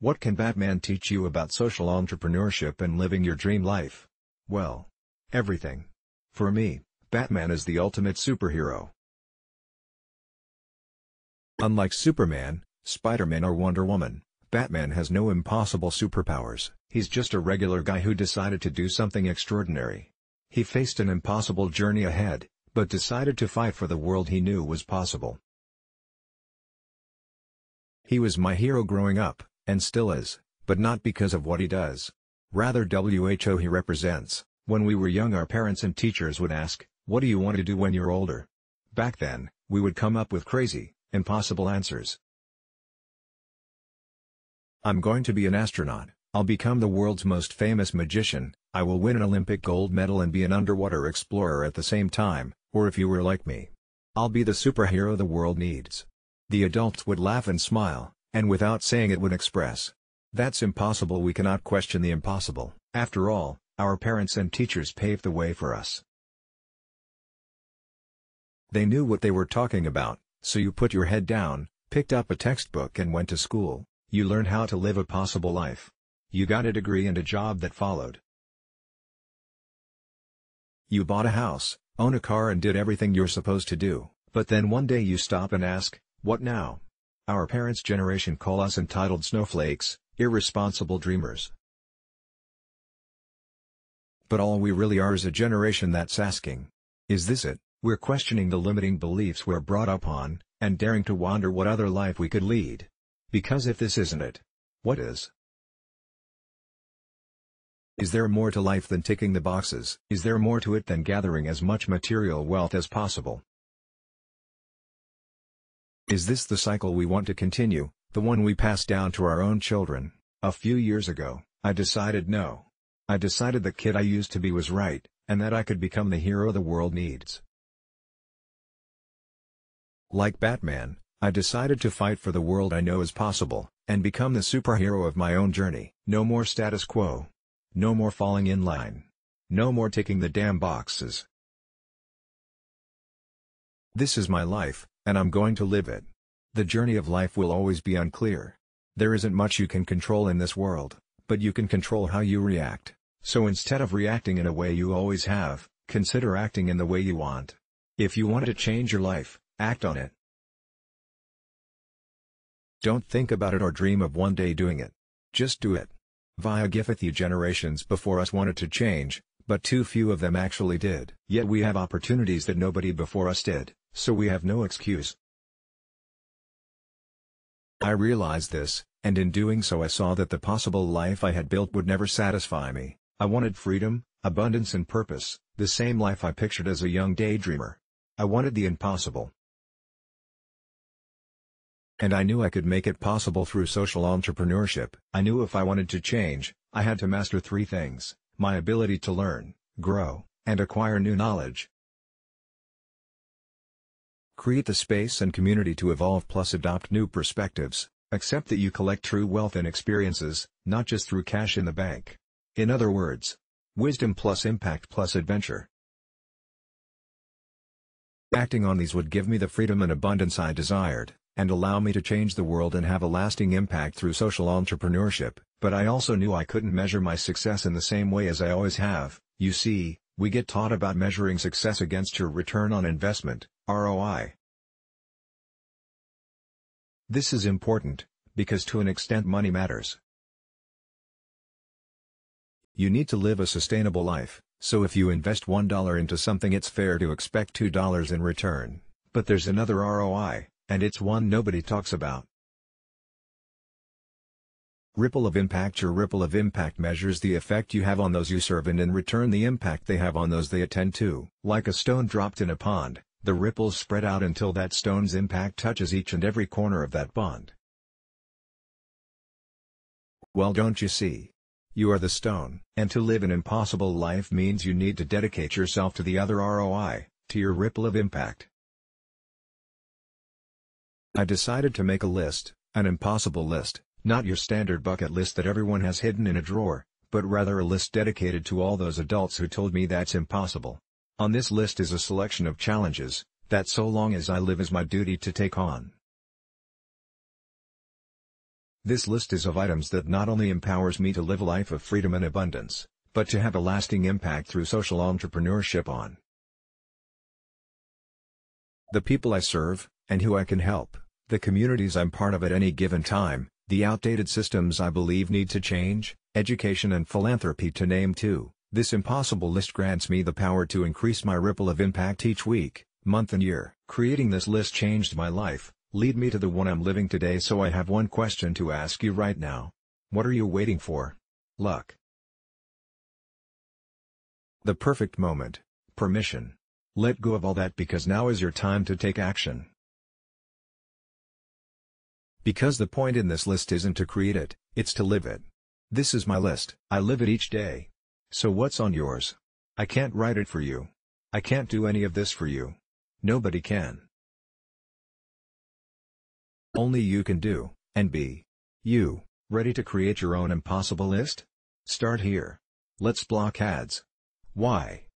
What can Batman teach you about social entrepreneurship and living your dream life? Well, everything. For me, Batman is the ultimate superhero. Unlike Superman, Spider-Man or Wonder Woman, Batman has no impossible superpowers. He's just a regular guy who decided to do something extraordinary. He faced an impossible journey ahead, but decided to fight for the world he knew was possible. He was my hero growing up, and still is, but not because of what he does. Rather who he represents. When we were young, our parents and teachers would ask, "What do you want to do when you're older?" Back then, we would come up with crazy, impossible answers. I'm going to be an astronaut, I'll become the world's most famous magician, I will win an Olympic gold medal and be an underwater explorer at the same time, or if you were like me, I'll be the superhero the world needs. The adults would laugh and smile, and without saying it would express, "That's impossible, we cannot question the impossible." After all, our parents and teachers paved the way for us. They knew what they were talking about, so you put your head down, picked up a textbook and went to school. You learned how to live a possible life. You got a degree and a job that followed. You bought a house, own a car and did everything you're supposed to do, but then one day you stop and ask, "What now?" Our parents' generation call us entitled snowflakes, irresponsible dreamers. But all we really are is a generation that's asking, "Is this it?" We're questioning the limiting beliefs we're brought up on, and daring to wonder what other life we could lead. Because if this isn't it, what is? Is there more to life than ticking the boxes? Is there more to it than gathering as much material wealth as possible? Is this the cycle we want to continue, the one we pass down to our own children? A few years ago, I decided no. I decided the kid I used to be was right, and that I could become the hero the world needs. Like Batman, I decided to fight for the world I know is possible, and become the superhero of my own journey. No more status quo. No more falling in line. No more ticking the damn boxes. This is my life, and I'm going to live it. The journey of life will always be unclear. There isn't much you can control in this world, but you can control how you react. So instead of reacting in a way you always have, consider acting in the way you want. If you want to change your life, act on it. Don't think about it or dream of one day doing it. Just do it. Via Giphy generations before us wanted to change, but too few of them actually did. Yet we have opportunities that nobody before us did, so we have no excuse. I realized this, and in doing so I saw that the possible life I had built would never satisfy me. I wanted freedom, abundance and purpose, the same life I pictured as a young daydreamer. I wanted the impossible. And I knew I could make it possible through social entrepreneurship. I knew if I wanted to change, I had to master three things: my ability to learn, grow, and acquire new knowledge. Create the space and community to evolve plus adopt new perspectives. Accept that you collect true wealth in experiences, not just through cash in the bank. In other words, wisdom plus impact plus adventure. Acting on these would give me the freedom and abundance I desired, and allow me to change the world and have a lasting impact through social entrepreneurship. But I also knew I couldn't measure my success in the same way as I always have. You see, we get taught about measuring success against your return on investment, ROI. This is important, because to an extent money matters. You need to live a sustainable life, so if you invest $1 into something it's fair to expect $2 in return. But there's another ROI, and it's one nobody talks about. Ripple of impact. Your ripple of impact measures the effect you have on those you serve and in return the impact they have on those they attend to. Like a stone dropped in a pond, the ripples spread out until that stone's impact touches each and every corner of that pond. Well, don't you see? You are the stone. And to live an impossible life means you need to dedicate yourself to the other ROI, to your ripple of impact. I decided to make a list, an impossible list, not your standard bucket list that everyone has hidden in a drawer, but rather a list dedicated to all those adults who told me that's impossible. On this list is a selection of challenges, that so long as I live is my duty to take on. This list is of items that not only empowers me to live a life of freedom and abundance, but to have a lasting impact through social entrepreneurship on the people I serve, and who I can help, the communities I'm part of at any given time, the outdated systems I believe need to change, education and philanthropy to name two. This impossible list grants me the power to increase my ripple of impact each week, month and year. Creating this list changed my life, lead me to the one I'm living today. So I have one question to ask you right now. What are you waiting for? Luck. The perfect moment. Permission. Let go of all that because now is your time to take action. Because the point in this list isn't to create it, it's to live it. This is my list. I live it each day. So what's on yours? I can't write it for you. I can't do any of this for you. Nobody can. Only you can do, and be, you. Ready to create your own impossible list? Start here. Let's block ads. Why?